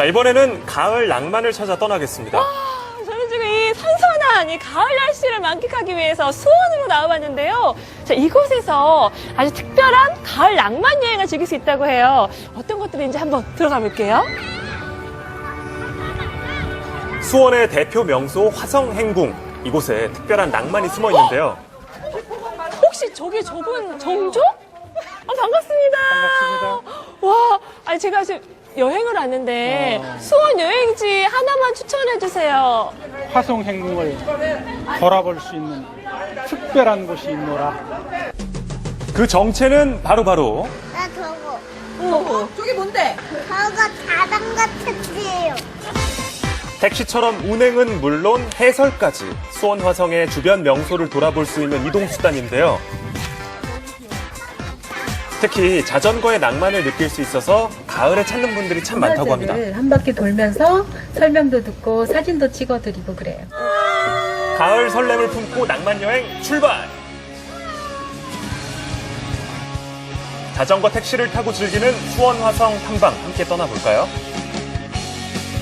자, 이번에는 가을 낭만을 찾아 떠나겠습니다. 저는 지금 이 선선한 이 가을 날씨를 만끽하기 위해서 수원으로 나와봤는데요. 자, 이곳에서 아주 특별한 가을 낭만 여행을 즐길 수 있다고 해요. 어떤 것들인지 한번 들어가 볼게요. 수원의 대표 명소 화성행궁. 이곳에 특별한 낭만이 숨어 있는데요. 혹시 저분 정조? 반갑습니다. 와, 아니 제가 지금 여행을 왔는데 수원 여행지 하나만 추천해 주세요. 화성행궁을 돌아볼 수 있는 특별한 곳이 있노라. 그 정체는 바로 나 저거. 저게 뭔데? 저거 자전거 택시예요. 택시처럼 운행은 물론 해설까지 수원 화성의 주변 명소를 돌아볼 수 있는 이동수단인데요. 특히 자전거의 낭만을 느낄 수 있어서 가을에 찾는 분들이 참 많다고 합니다. 한 바퀴 돌면서 설명도 듣고 사진도 찍어드리고 그래요. 가을 설렘을 품고 낭만 여행 출발! 자전거 택시를 타고 즐기는 수원 화성 탐방 함께 떠나볼까요?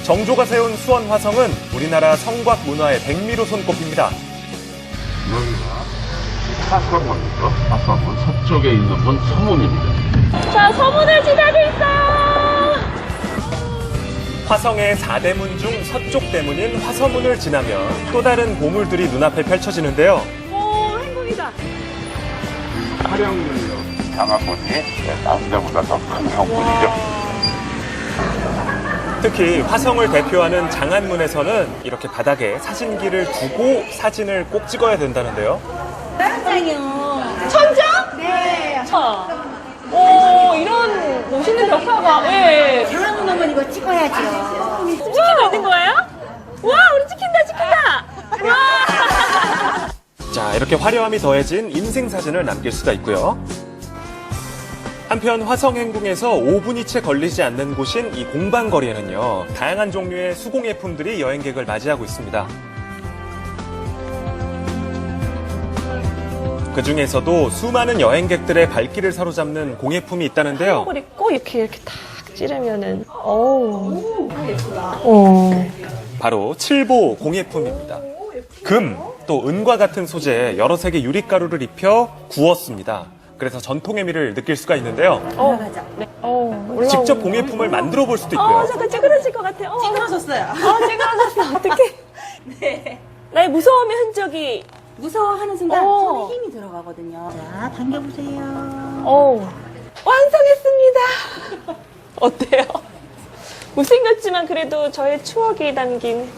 정조가 세운 수원 화성은 우리나라 성곽 문화의 백미로 손꼽힙니다. 여기가 화성문이죠. 화성문 서쪽에 있는 문 서문입니다. 자, 서문을 지나고 있어요. 화성의 4대문 중 서쪽 대문인 화서문을 지나면 또 다른 보물들이 눈앞에 펼쳐지는데요. 오, 행복이다. 화령문이요. 장화문이 남자보다 더 큰 성문이죠. 특히 화성을 대표하는 장안문에서는 이렇게 바닥에 사진기를 두고 사진을 꼭 찍어야 된다는데요. 천장? 네. 오, 이런 멋있는 벽화가. 예. 장화문 오면 이거 찍어야죠. 찍히고 있는 거예요? 와, 우리 찍힌다. 와. 자, 이렇게 화려함이 더해진 인생사진을 남길 수가 있고요. 한편 화성행궁에서 5분이 채 걸리지 않는 곳인 이 공방거리에는요, 다양한 종류의 수공예품들이 여행객을 맞이하고 있습니다. 그 중에서도 수많은 여행객들의 발길을 사로잡는 공예품이 있다는데요. 을 입고 이렇게 탁 찌르면은, 어우. 오. 바로 칠보 공예품입니다. 금, 또 은과 같은 소재에 여러 색의 유리가루를 입혀 구웠습니다. 그래서 전통의 미를 느낄 수가 있는데요. 네. 직접 공예품을 만들어 볼 수도 있고요. 잠깐 찌그러질 것 같아. 찌그러졌어요. 찌그러졌어. 어떡해. 네. 나의 무서움의 흔적이. 무서워하는 순간 어. 손에 힘이 들어가거든요. 자, 당겨보세요. 완성했습니다. 어때요? 못생겼지만 그래도 저의 추억이 담긴.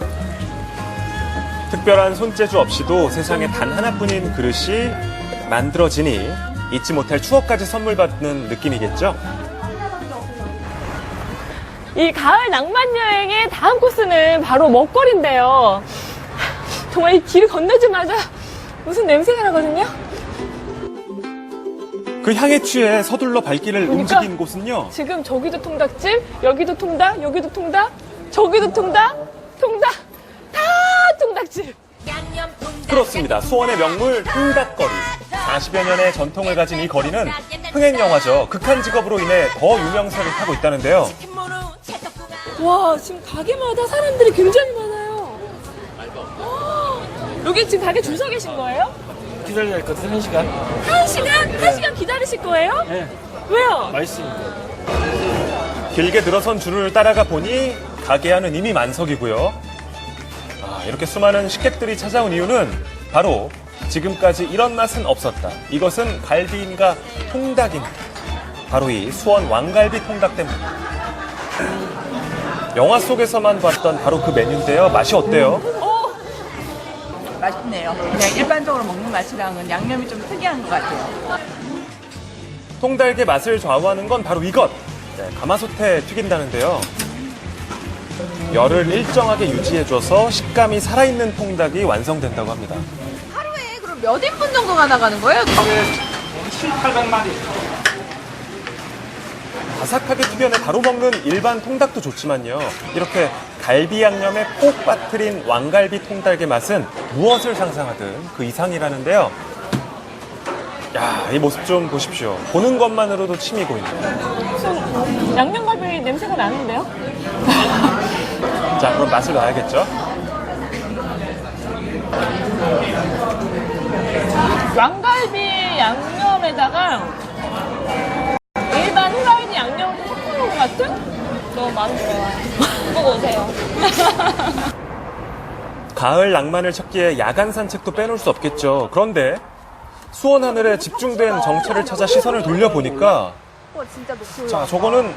특별한 손재주 없이도 세상에 단 하나뿐인 그릇이 만들어지니 잊지 못할 추억까지 선물 받는 느낌이겠죠? 이 가을 낭만 여행의 다음 코스는 바로 먹거리인데요. 정말 이 길을 건너자마자 무슨 냄새가 나거든요? 그 향에 취해 서둘러 발길을 그러니까 움직인 곳은요. 지금 저기도 통닭집, 여기도 통닭, 여기도 통닭, 저기도 통닭, 다 통닭집. 그렇습니다. 수원의 명물 통닭거리. 40여 년의 전통을 가진 이 거리는 흥행영화죠. 극한 직업으로 인해 더 유명세를 타고 있다는데요. 와, 지금 가게마다 사람들이 굉장히 많아요. 여기 지금 가게 줄 서 계신 거예요? 기다려야 할 것 같아요, 1시간. 1시간? 1시간 기다리실 거예요? 네. 왜요? 맛있으니까. 길게 들어선 줄을 따라가 보니 가게 안은 이미 만석이고요. 이렇게 수많은 식객들이 찾아온 이유는 바로 지금까지 이런 맛은 없었다. 이것은 갈비인가 통닭인가. 바로 이 수원 왕갈비 통닭 때문입니다. 영화 속에서만 봤던 바로 그 메뉴인데요. 맛이 어때요? 맛있네요. 그냥 일반적으로 먹는 맛이랑은 양념이 좀 특이한 것 같아요. 통닭의 맛을 좌우하는 건 바로 이것. 가마솥에 튀긴다는데요. 열을 일정하게 유지해줘서 식감이 살아있는 통닭이 완성된다고 합니다. 하루에 그럼 몇 인분 정도가 나가는 거예요? 하루에 700~800마리. 바삭하게 튀겨내 바로 먹는 일반 통닭도 좋지만요. 이렇게 갈비 양념에 꼭 빠뜨린 왕갈비 통닭의 맛은 무엇을 상상하든 그 이상이라는데요. 야, 이 모습 좀 보십시오. 보는 것만으로도 침이 고입니다. 양념갈비 냄새가 나는데요? 자, 그럼 맛을 봐야겠죠? 왕갈비 양념에다가 일반 후라이드 양념을 섞은 것 같은? 너무 마음 좋아요. 보고 오세요. 가을 낭만을 찾기에 야간 산책도 빼놓을 수 없겠죠. 그런데 수원 하늘에 집중된 정체를 찾아 시선을 돌려보니까 자, 저거는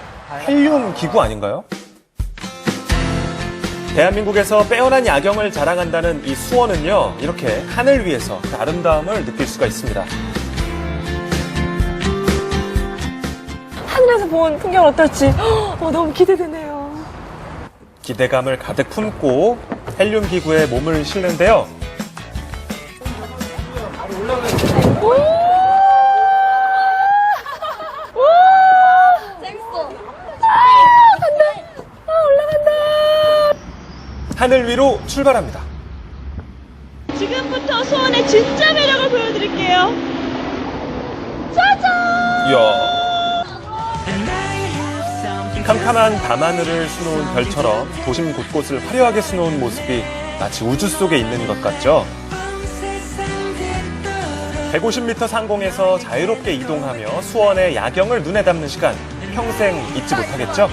헬륨 기구 아닌가요? 대한민국에서 빼어난 야경을 자랑한다는 이 수원은요, 이렇게 하늘 위에서 그 아름다움을 느낄 수가 있습니다. 하늘에서 본 풍경 어떨지 너무 기대되네요. 기대감을 가득 품고 헬륨 기구에 몸을 실는데요. 하늘 위로 출발합니다. 지금부터 수원의 진짜 매력을 보여드릴게요. 짜잔! 이야. 캄캄한 밤하늘을 수놓은 별처럼 도심 곳곳을 화려하게 수놓은 모습이 마치 우주 속에 있는 것 같죠? 150m 상공에서 자유롭게 이동하며 수원의 야경을 눈에 담는 시간 평생 잊지 못하겠죠?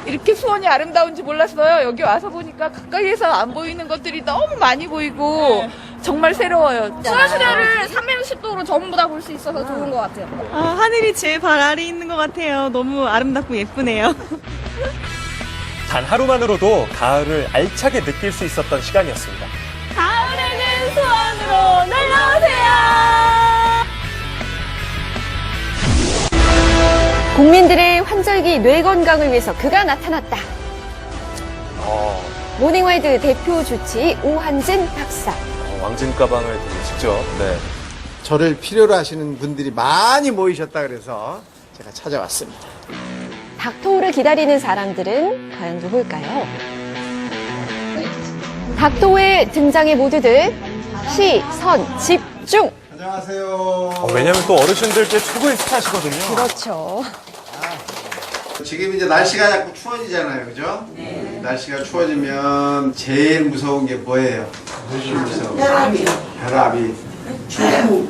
이렇게 수원이 아름다운지 몰랐어요. 여기 와서 보니까 가까이에서 안 보이는 것들이 너무 많이 보이고 정말 새로워요. 수원시내를 360도로 전부 다 볼 수 있어서 좋은 것 같아요. 하늘이 제일 발 아래 있는 것 같아요. 너무 아름답고 예쁘네요. 단 하루만으로도 가을을 알차게 느낄 수 있었던 시간이었습니다. 가을에는 수원으로 놀러오세요. 국민들의 환절기 뇌 건강을 위해서 그가 나타났다. 모닝와이드 대표 주치 오한진 박사. 왕진 가방을 들고 직접, 네. 저를 필요로 하시는 분들이 많이 모이셨다 그래서 제가 찾아왔습니다. 닥터우를 기다리는 사람들은 과연 누굴까요? 닥터우의 등장에 모두들 시선 집중! 안녕하세요. 왜냐면 또 어르신들께 최고의 스타시거든요. 그렇죠. 지금 이제 날씨가 자꾸 추워지잖아요, 그죠? 네. 날씨가 추워지면 제일 무서운 게 뭐예요? 무서워. 혈압이.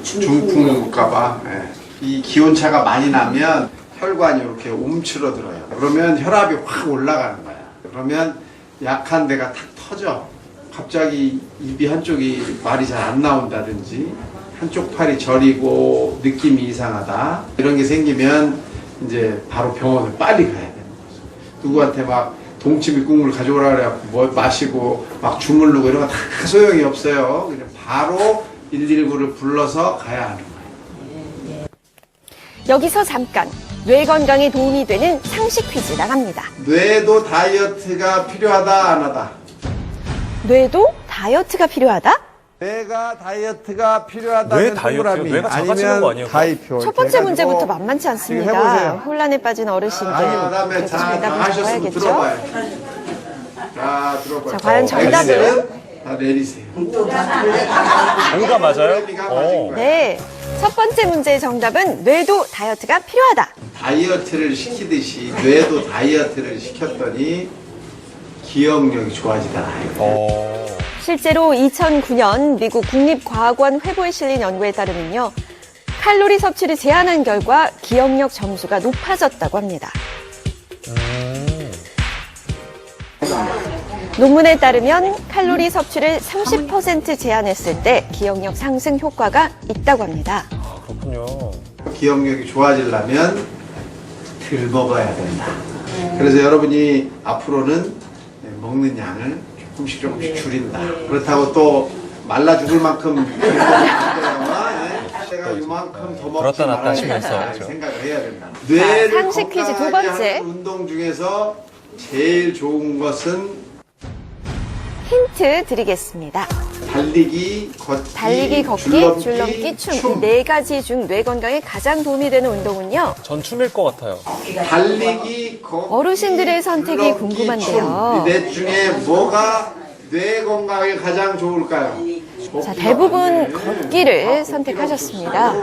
중풍 올까봐. 네. 이 기온차가 많이 나면 혈관이 이렇게 움츠러들어요. 그러면 혈압이 확 올라가는 거야. 그러면 약한 데가 탁 터져. 갑자기 입이 한쪽이 말이 잘 안 나온다든지 한쪽 팔이 저리고 느낌이 이상하다. 이런 게 생기면 이제 바로 병원을 빨리 가야 되는 거죠. 누구한테 막 동치미 국물 가져오라 그래갖고 뭐 마시고 막 주물르고 이런 거 다 소용이 없어요. 그냥 바로 119를 불러서 가야 하는 거예요. 여기서 잠깐 뇌 건강에 도움이 되는 상식 퀴즈 나갑니다. 뇌도 다이어트가 필요하다 안 하다? 뇌도 다이어트가 필요하다? 뇌가 다이어트가 필요하다는 뇌 다이어트요? 동그라미 뇌가 작아지는 거 아니에요? 다이표. 첫 번째 문제부터 만만치 지금 않습니다. 해보세요. 혼란에 빠진 어르신들. 그다음에 그래도 자, 정답을 하셨으면 적어야겠죠? 들어봐요. 자, 들어봐요. 자, 과연 정답은? X는 다 내리세요. 뭔가 맞아요? X가 맞은 거예요. 네. 첫 번째 문제의 정답은 뇌도 다이어트가 필요하다. 다이어트를 시키듯이 뇌도 다이어트를 시켰더니 기억력이 좋아지더라. 실제로 2009년 미국 국립과학원 회보에 실린 연구에 따르면요. 칼로리 섭취를 제한한 결과 기억력 점수가 높아졌다고 합니다. 논문에 따르면 칼로리 섭취를 30% 제한했을 때 기억력 상승 효과가 있다고 합니다. 그렇군요. 기억력이 좋아지려면 덜 먹어야 된다. 그래서 여러분이 앞으로는 먹는 양을 조금씩 줄인다. 그렇다고 또 말라 죽을 만큼 내가 이만큼 더 먹지 들었다 놨다 말아야 하시면서, 된다. 그렇죠. 생각을 해야 된다. 뇌를 상식 퀴즈 두 번째. 건강하게 하는 운동 중에서 제일 좋은 것은 힌트 드리겠습니다. 달리기, 걷기, 줄넘기, 춤. 이 네 가지 중 뇌 건강에 가장 도움이 되는 운동은요. 전 춤일 것 같아요. 달리기, 걷기, 어르신들의 선택이 줄넘기, 궁금한데요. 춤. 이 넷 중에 뭐가 뇌 건강에 가장 좋을까요? 자, 대부분 걷기를 선택하셨습니다.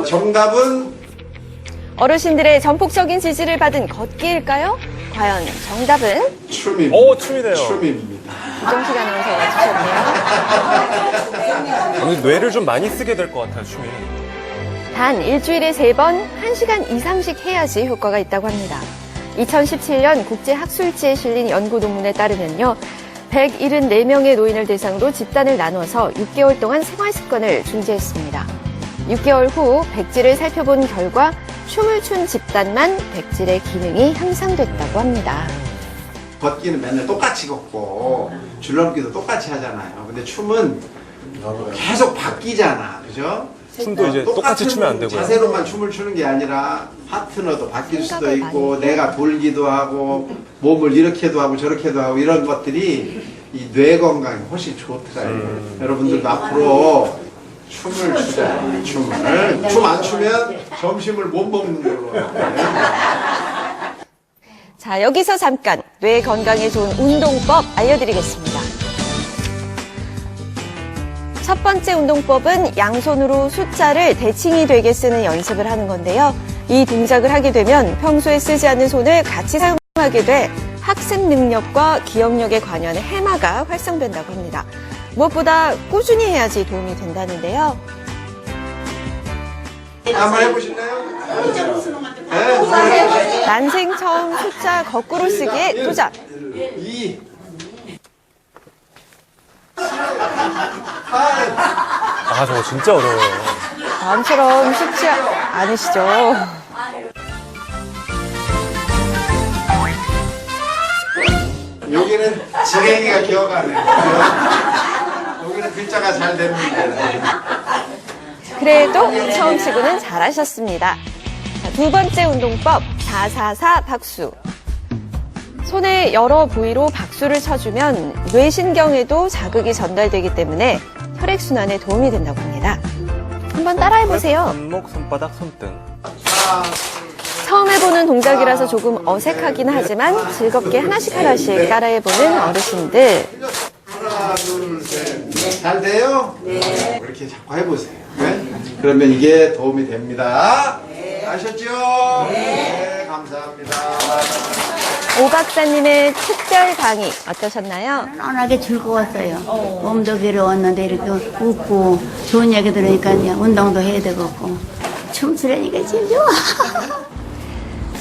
정답은 어르신들의 전폭적인 지지를 받은 걷기일까요? 과연 정답은? 춤입니다. 오, 춤이네요. 춤입니다. 이정식 아나운서가 맞추셨네요. 오늘 뇌를 좀 많이 쓰게 될 것 같아요, 춤이. 단 일주일에 3번 1시간 이상씩 해야지 효과가 있다고 합니다. 2017년 국제학술지에 실린 연구 논문에 따르면요. 174명의 노인을 대상으로 집단을 나눠서 6개월 동안 생활 습관을 중지했습니다. 6개월 후 백지를 살펴본 결과 춤을 춘 집단만 백질의 기능이 향상됐다고 합니다. 걷기는 맨날 똑같이 걷고 줄넘기도 똑같이 하잖아요. 근데 춤은 계속 바뀌잖아. 그죠? 춤도 이제 똑같이 추면 안 되고요. 자세로만 춤을 추는 게 아니라 파트너도 바뀔 수도 있고 내가 돌기도 하고 몸을 이렇게도 하고 저렇게도 하고 이런 것들이 이 뇌 건강에 훨씬 좋더라고요. 여러분들도 앞으로 춤을 추자. 춤을. 춤 안 추면 점심을 못 먹는 걸로. 자, 여기서 잠깐 뇌 건강에 좋은 운동법 알려드리겠습니다. 첫 번째 운동법은 양손으로 숫자를 대칭이 되게 쓰는 연습을 하는 건데요. 이 동작을 하게 되면 평소에 쓰지 않는 손을 같이 사용하게 돼 학습 능력과 기억력에 관여하는 해마가 활성된다고 합니다. 무엇보다 꾸준히 해야지 도움이 된다는데요. 한번 해보실래요? 난생 처음 숫자 거꾸로 쓰기에 도전! 2 아, 저거 진짜 어려워요. 마음처럼 쉽지 않으시죠? 여기는 진행이가 기억하네. 여기는 글자가 잘 됩니다. 그래도 처음 치고는 잘하셨습니다. 자, 두 번째 운동법 444 박수. 손의 여러 부위로 박수를 쳐주면 뇌신경에도 자극이 전달되기 때문에 혈액순환에 도움이 된다고 합니다. 한번 따라해보세요. 손목, 손바닥, 손등. 처음 해보는 동작이라서 조금 어색하긴 하지만 즐겁게 하나씩 따라해보는 어르신들. 하나, 둘, 셋. 잘 돼요? 네. 이렇게 자꾸 해보세요. 네? 그러면 이게 도움이 됩니다. 아셨죠? 네. 감사합니다. 오 박사님의 특별 강의 어떠셨나요? 편하게 즐거웠어요. 몸도 괴로웠는데 이렇게 웃고 좋은 얘기 들으니까 운동도 해야 되겠고 춤추려니까 제일 좋아.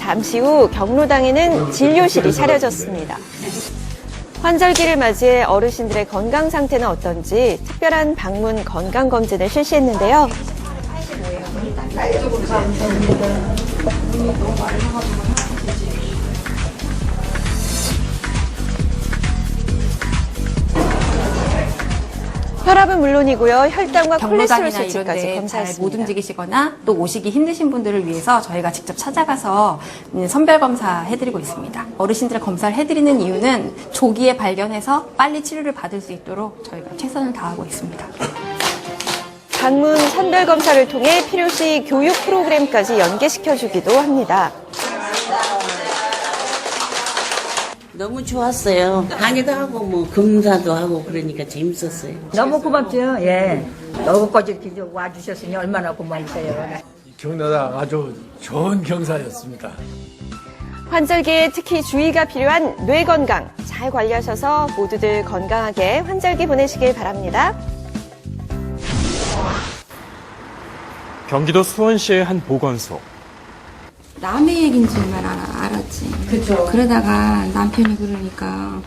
잠시 후 경로당에는 진료실이 차려졌습니다. 환절기를 맞이해 어르신들의 건강 상태는 어떤지 특별한 방문 건강검진을 실시했는데요. 혈압은 물론이고요. 혈당과 콜레스테롤 수치까지 잘 못 검사했습니다. 움직이시거나 또 오시기 힘드신 분들을 위해서 저희가 직접 찾아가서 선별 검사 해드리고 있습니다. 어르신들 검사를 해드리는 이유는 조기에 발견해서 빨리 치료를 받을 수 있도록 저희가 최선을 다하고 있습니다. 방문 선별 검사를 통해 필요시 교육 프로그램까지 연계시켜주기도 합니다. 너무 좋았어요. 강의도 하고 뭐 검사도 하고 그러니까 재밌었어요. 너무 고맙죠. 예. 너무까지 이렇게 와주셨으니 얼마나 고마우세요. 경로당 아주 좋은 경사였습니다. 환절기에 특히 주의가 필요한 뇌 건강 잘 관리하셔서 모두들 건강하게 환절기 보내시길 바랍니다. 경기도 수원시의 한 보건소. 남의 얘기인 줄만 알았지. 그죠. 그러다가 남편이 그러니까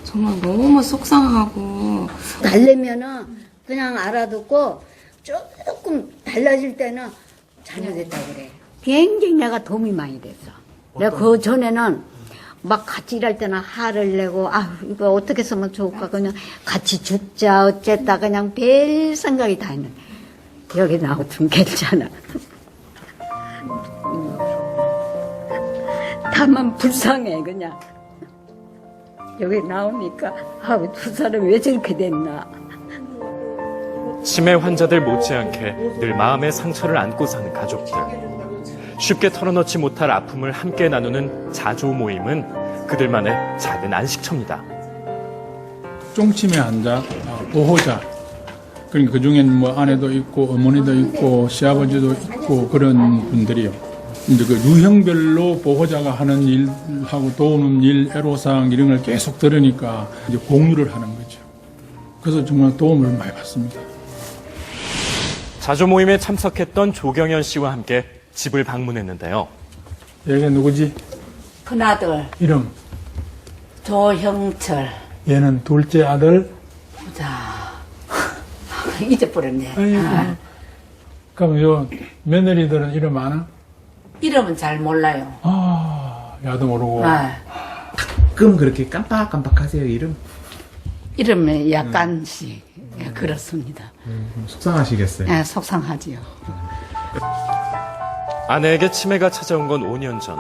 정말 너무 속상하고. 달래면은 그냥 알아듣고 조금 달라질 때는 잘못했다고 그래. 굉장히 내가 도움이 많이 됐어. 내가 그 전에는 막 같이 일할 때는 화를 내고 이거 어떻게 쓰면 좋을까 그냥 같이 죽자 어쨌다 그냥 별 생각이 다 있는. 여기 나오면 괜찮아. 다만 불쌍해 그냥. 여기 나오니까 두 사람 왜 저렇게 됐나. 치매 환자들 못지않게 늘 마음의 상처를 안고 사는 가족들. 쉽게 털어놓지 못할 아픔을 함께 나누는 자조 모임은 그들만의 작은 안식처입니다. 쫑치매 환자 보호자 그러니까 그 중엔 뭐 아내도 있고 어머니도 있고 시아버지도 있고 그런 분들이요. 이제 그 유형별로 보호자가 하는 일하고 도우는 일, 애로사항 이런 걸 계속 들으니까 이제 공유를 하는 거죠. 그래서 정말 도움을 많이 받습니다. 자조 모임에 참석했던 조경현 씨와 함께 집을 방문했는데요. 얘가 누구지? 큰아들 이름? 조형철. 얘는 둘째 아들? 보자. 잊어버렸네. 아이고. 그럼 요 며느리들은 이름 아나? 이름은 잘 몰라요. 야도 모르고. 가끔 그렇게 깜빡깜빡하세요, 이름? 이름은 약간씩 그렇습니다. 속상하시겠어요? 네, 속상하지요. 아내에게 치매가 찾아온 건 5년 전.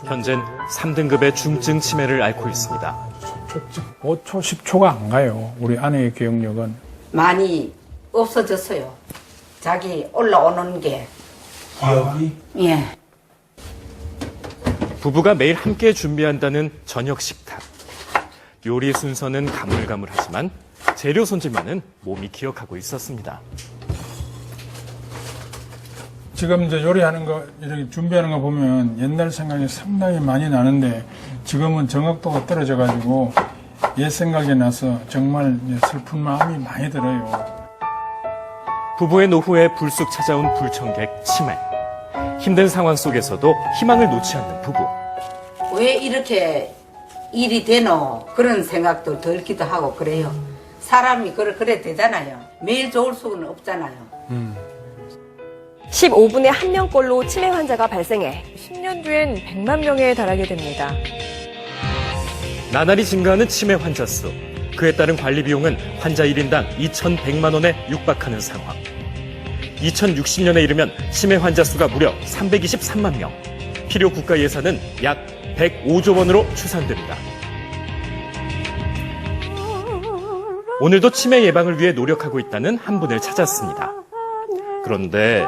현재는 3등급의 중증 치매를 앓고 있습니다. 5초, 10초가 안 가요. 우리 아내의 기억력은. 많이 없어졌어요. 자기 올라오는 게. 기억이? 예. 부부가 매일 함께 준비한다는 저녁 식탁. 요리 순서는 가물가물하지만 재료 손질만은 몸이 기억하고 있었습니다. 지금 이제 요리하는 거, 이렇게 준비하는 거 보면 옛날 생각이 상당히 많이 나는데 지금은 정확도가 떨어져가지고 옛 생각이 나서 정말 슬픈 마음이 많이 들어요. 부부의 노후에 불쑥 찾아온 불청객 치매. 힘든 상황 속에서도 희망을 놓지 않는 부부. 왜 이렇게 일이 되노? 그런 생각도 들기도 하고 그래요. 사람이 그래 되잖아요. 매일 좋을 수는 없잖아요. 15분에 1명꼴로 치매 환자가 발생해 10년 뒤엔 100만 명에 달하게 됩니다. 나날이 증가하는 치매 환자 수. 그에 따른 관리 비용은 환자 1인당 2,100만 원에 육박하는 상황. 2060년에 이르면 치매 환자 수가 무려 323만 명. 필요 국가 예산은 약 105조 원으로 추산됩니다. 오늘도 치매 예방을 위해 노력하고 있다는 한 분을 찾았습니다. 그런데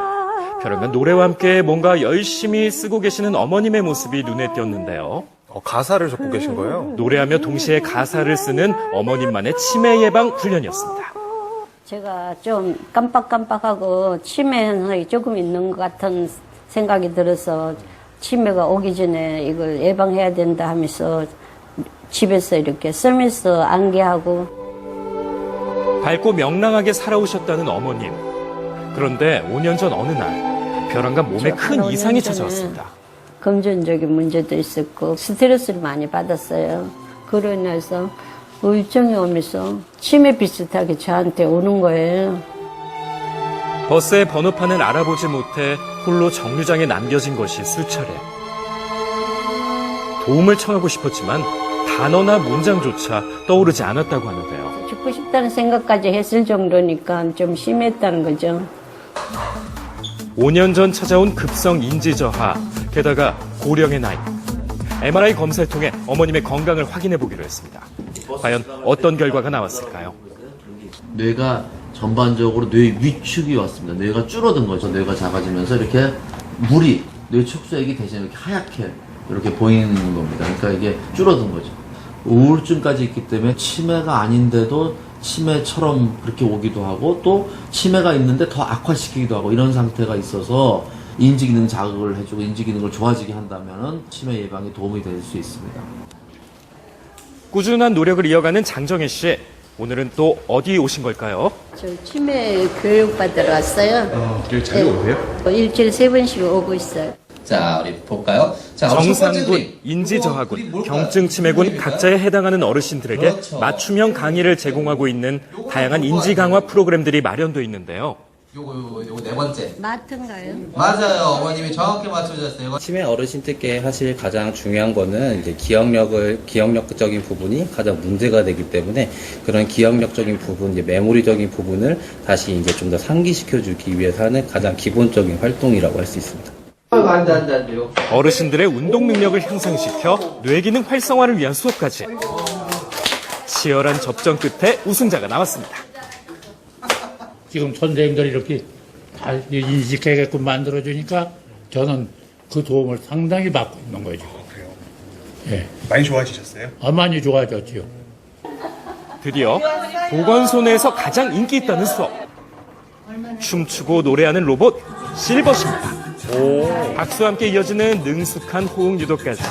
벼랑간 노래와 함께 뭔가 열심히 쓰고 계시는 어머님의 모습이 눈에 띄었는데요. 가사를 적고 계신 거예요? 노래하며 동시에 가사를 쓰는 어머님만의 치매 예방 훈련이었습니다. 제가 좀 깜빡깜빡하고 치매 현상이 조금 있는 것 같은 생각이 들어서 치매가 오기 전에 이걸 예방해야 된다 하면서 집에서 이렇게 쓰면서 안개하고 밝고 명랑하게 살아오셨다는 어머님. 그런데 5년 전 어느 날 벼랑간 몸에 큰 이상이 찾아왔습니다. 금전적인 문제도 있었고 스트레스를 많이 받았어요. 그로 인해서 우울증이 오면서 치매 비슷하게 저한테 오는 거예요. 버스의 번호판을 알아보지 못해 홀로 정류장에 남겨진 것이 수차례. 도움을 청하고 싶었지만 단어나 문장조차 떠오르지 않았다고 하는데요. 죽고 싶다는 생각까지 했을 정도니까 좀 심했다는 거죠. 5년 전 찾아온 급성 인지 저하, 게다가 고령의 나이. MRI 검사를 통해 어머님의 건강을 확인해 보기로 했습니다. 과연 어떤 결과가 나왔을까요? 뇌가 전반적으로 뇌 위축이 왔습니다. 뇌가 줄어든 거죠. 뇌가 작아지면서 이렇게 물이 뇌 축소액이 대신 이렇게 하얗게 이렇게 보이는 겁니다. 그러니까 이게 줄어든 거죠. 우울증까지 있기 때문에 치매가 아닌데도 치매처럼 그렇게 오기도 하고 또 치매가 있는데 더 악화시키기도 하고 이런 상태가 있어서 인지기능 자극을 해주고 인지기능을 좋아지게 한다면 치매 예방에 도움이 될 수 있습니다. 꾸준한 노력을 이어가는 장정혜 씨. 오늘은 또 어디 오신 걸까요? 저 치매 교육 받으러 왔어요. 길 자주 오세요? 일주일에 3번씩 오고 있어요. 자, 우리 볼까요? 자, 정상군, 인지저하군, 경증치매군 각자에 해당하는 어르신들에게 그렇죠. 맞춤형 강의를 제공하고 있는 다양한 인지 강화 프로그램들이 마련되어 있는데요. 요거 네 번째. 마트인가요? 맞아요. 어머님이 정확히 맞춰주셨어요. 치매 어르신들께 사실 가장 중요한 거는 이제 기억력적인 부분이 가장 문제가 되기 때문에 그런 기억력적인 부분, 이제 메모리적인 부분을 다시 이제 좀 더 상기시켜 주기 위해서 하는 가장 기본적인 활동이라고 할 수 있습니다. 안 돼요. 어르신들의 운동 능력을 향상시켜 뇌기능 활성화를 위한 수업까지. 치열한 접전 끝에 우승자가 나왔습니다. 지금 선생님들이 이렇게 다 인식하게끔 만들어주니까 저는 그 도움을 상당히 받고 있는 거죠. 그래요? 예. 많이 좋아지셨어요? 많이 좋아졌지요. 드디어 보건소 내에서 가장 인기 있다는 수업. 춤추고 노래하는 로봇 실버십니다. 박수와 함께 이어지는 능숙한 호응 유도까지.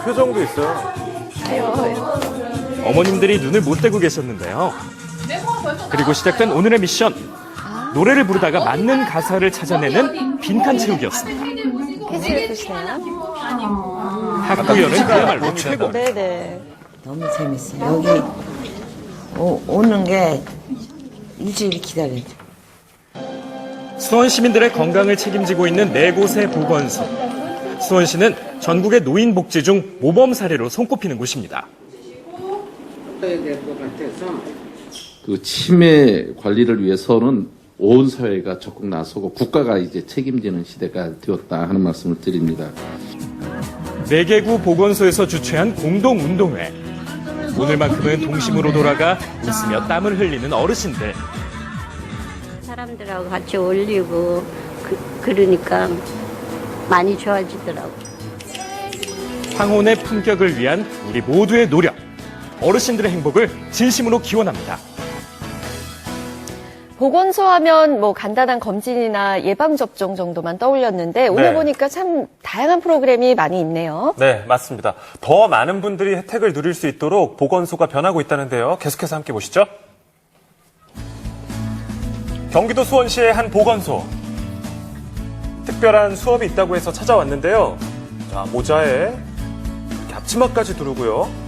표정도 있어요. 어머님들이 눈을 못 떼고 계셨는데요. 그리고 시작된 오늘의 미션. 노래를 부르다가 맞는 가사를 찾아내는 빈칸 채우기였습니다. 퀴즈를 푸시네요. 학구연은 그야말로 최고. 네네. 너무 재밌어요. 여기 오는 게 일주일 기다려요. 수원 시민들의 건강을 책임지고 있는 4곳의 보건소. 수원시는 전국의 노인 복지 중 모범 사례로 손꼽히는 곳입니다. 그 치매 관리를 위해서는 온 사회가 적극 나서고 국가가 이제 책임지는 시대가 되었다 하는 말씀을 드립니다. 4개구 보건소에서 주최한 공동운동회. 오늘만큼은 동심으로 돌아가 웃으며 땀을 흘리는 어르신들. 사람들하고 같이 어울리고 그러니까 많이 좋아지더라고. 황혼의 품격을 위한 우리 모두의 노력. 어르신들의 행복을 진심으로 기원합니다. 보건소 하면 뭐 간단한 검진이나 예방접종 정도만 떠올렸는데 오늘 네. 보니까 참 다양한 프로그램이 많이 있네요. 네, 맞습니다. 더 많은 분들이 혜택을 누릴 수 있도록 보건소가 변하고 있다는데요. 계속해서 함께 보시죠. 경기도 수원시의 한 보건소. 특별한 수업이 있다고 해서 찾아왔는데요. 자, 모자에 이렇게 앞치마까지 두르고요.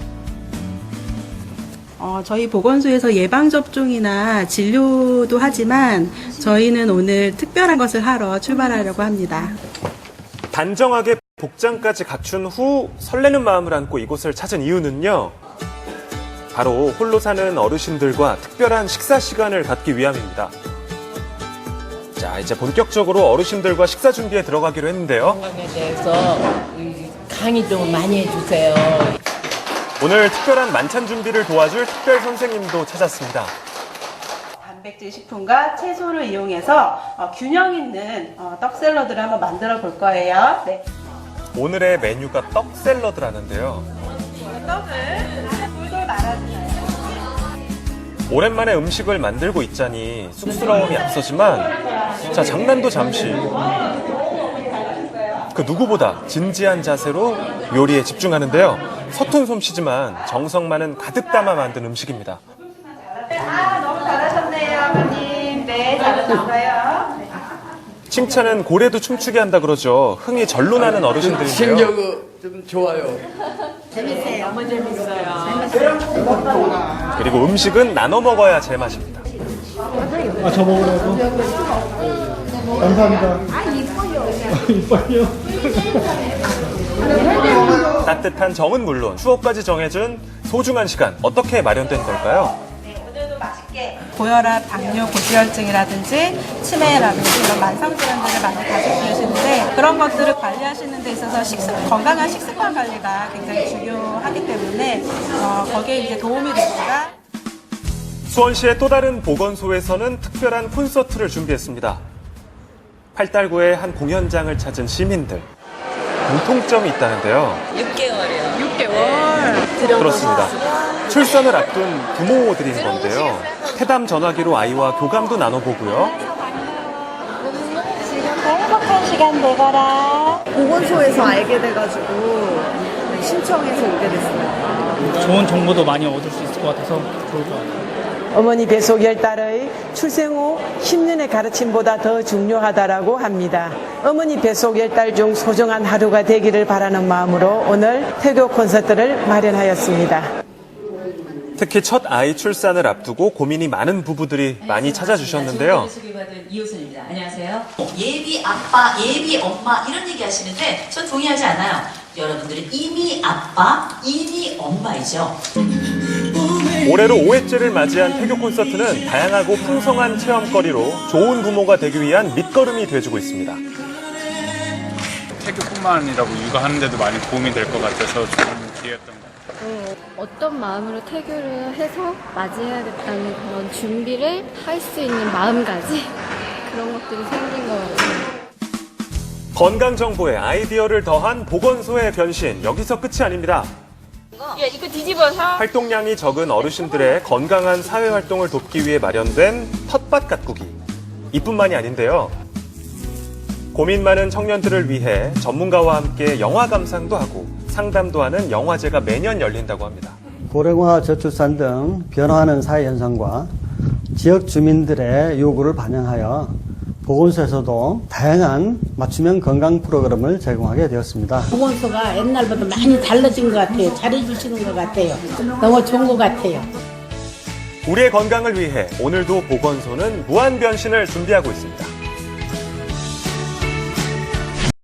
저희 보건소에서 예방접종이나 진료도 하지만 저희는 오늘 특별한 것을 하러 출발하려고 합니다. 단정하게 복장까지 갖춘 후 설레는 마음을 안고 이곳을 찾은 이유는요. 바로 홀로 사는 어르신들과 특별한 식사 시간을 갖기 위함입니다. 자, 이제 본격적으로 어르신들과 식사 준비에 들어가기로 했는데요. 건강에 대해서 강의 좀 많이 해주세요. 오늘 특별한 만찬 준비를 도와줄 특별 선생님도 찾았습니다. 단백질 식품과 채소를 이용해서 균형 있는 떡 샐러드를 한번 만들어 볼 거예요. 네. 오늘의 메뉴가 떡 샐러드라는데요. 떡을 꿀돌 말아주세요. 오랜만에 음식을 만들고 있자니 쑥스러움이 앞서지만 자, 장난도 잠시. 그 누구보다 진지한 자세로 요리에 집중하는데요. 서툰 솜씨지만 정성만은 가득 담아 만든 음식입니다. 너무 잘하셨네요, 아버님. 네, 잘하셨어요. 칭찬은 고래도 춤추게 한다 그러죠. 흥이 절로 나는 어르신들인데요. 신경이 좀 좋아요. 재밌어요. 너무 재밌어요. 그리고 음식은 나눠 먹어야 제맛입니다. 저 먹으라고? 감사합니다. 이뻐요. 따뜻한 정은 물론 추억까지 정해준 소중한 시간 어떻게 마련된 걸까요? 고혈압, 당뇨, 고지혈증이라든지 치매라든지 이런 만성 질환들을 많이 가지고 계시는데 그런 것들을 관리하시는 데 있어서 건강한 식습관 관리가 굉장히 중요하기 때문에 거기에 이제 도움이 되고가 수원시의 또 다른 보건소에서는 특별한 콘서트를 준비했습니다. 팔달구의 한 공연장을 찾은 시민들. 공통점이 있다는데요. 6개월이요. 6개월. 그렇습니다. 출산을 앞둔 부모들인 건데요. 태담 전화기로 아이와 교감도 나눠보고요. 지금도 행복한 시간 되거라. 보건소에서 알게 돼가지고 신청해서 오게 됐어요. 좋은 정보도 많이 얻을 수 있을 것 같아서 좋을 것 같아요. 어머니 뱃속열 딸의 출생 후 10년의 가르침보다 더 중요하다라고 합니다. 어머니 뱃속열 딸 중 소중한 하루가 되기를 바라는 마음으로 오늘 태교 콘서트를 마련하였습니다. 특히 첫 아이 출산을 앞두고 고민이 많은 부부들이 많이 찾아주셨는데요. 소개받은 이호선입니다. 안녕하세요. 예비 아빠, 예비 엄마 이런 얘기 하시는데 전 동의하지 않아요. 여러분들은 이미 아빠, 이미 엄마이죠. 올해로 5회째를 맞이한 태교 콘서트는 다양하고 풍성한 체험거리로 좋은 부모가 되기 위한 밑거름이 돼주고 있습니다. 태교뿐만 아니라 육아하는데도 많이 도움이 될 것 같아서 좋은 기회였던 것 같아요. 어떤 마음으로 태교를 해서 맞이해야겠다는 그런 준비를 할 수 있는 마음가짐 그런 것들이 생긴 것 같아요. 건강정보에 아이디어를 더한 보건소의 변신, 여기서 끝이 아닙니다. 이거 뒤집어서. 활동량이 적은 어르신들의 건강한 사회활동을 돕기 위해 마련된 텃밭 가꾸기. 이뿐만이 아닌데요. 고민 많은 청년들을 위해 전문가와 함께 영화 감상도 하고 상담도 하는 영화제가 매년 열린다고 합니다. 고령화, 저출산 등 변화하는 사회 현상과 지역 주민들의 요구를 반영하여 보건소에서도 다양한 맞춤형 건강 프로그램을 제공하게 되었습니다. 보건소가 옛날보다 많이 달라진 것 같아요. 잘해주시는 것 같아요. 너무 좋은 것 같아요. 우리의 건강을 위해 오늘도 보건소는 무한 변신을 준비하고 있습니다.